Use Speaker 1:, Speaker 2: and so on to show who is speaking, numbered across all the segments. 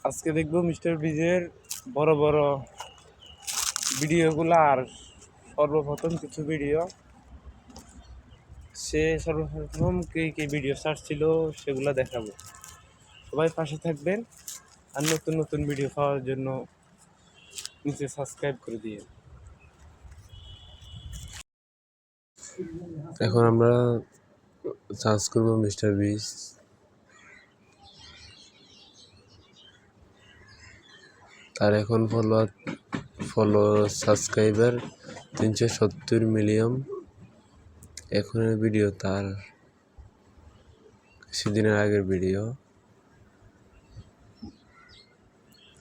Speaker 1: আজকে দেখবো মিস্টার বিজের বড় বড় ভিডিওগুলো। আর সর্বপ্রথম কিছু ভিডিও সর্বপ্রথম কি ভিডিও সার্চ ছিল সেগুলো দেখাবো। সবাই পাশে থাকবেন আর নতুন নতুন ভিডিও পাওয়ার জন্য নিচে সাবস্ক্রাইব করে দিয়ে।
Speaker 2: এখন আমরা সার্চ করব মিস্টার বিস। তার এখন ফলো সাবস্ক্রাইবার 370 মিলিয়ন। এখনের ভিডিও তার কিছুদিনের আগের ভিডিও।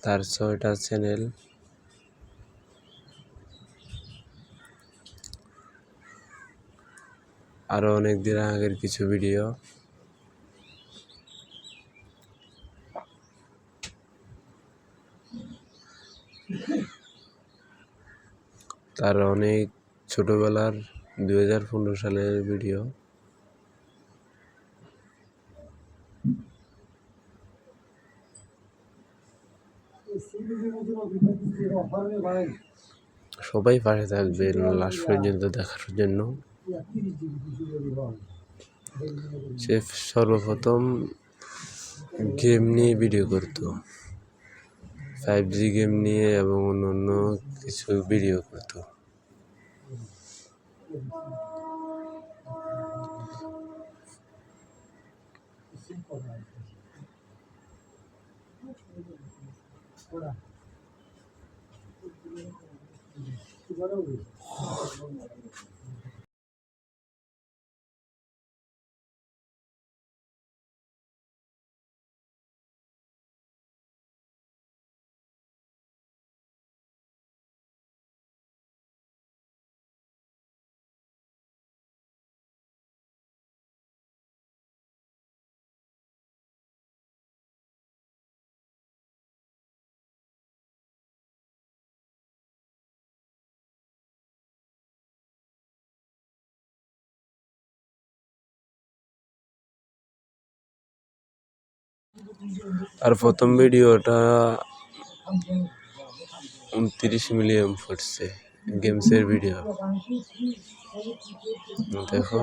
Speaker 2: তার 6টা চ্যানেল। আরো অনেক দিন আগের কিছু ভিডিও। তার অনেক ছোটবেলার 2015 সালের ভিডিও। সবাই পাশে থাকবে লাস্ট পর্যন্ত দেখার জন্য। সে সর্বপ্রথম গেম নিয়ে ভিডিও করতো, 5G গেম নিয়ে এবং অন্যান্য কিছু ভিডিও করতো। আর প্রথম ভিডিওটা 29 মিলিয়ন পড়ছে, গেমসের ভিডিও। দেখো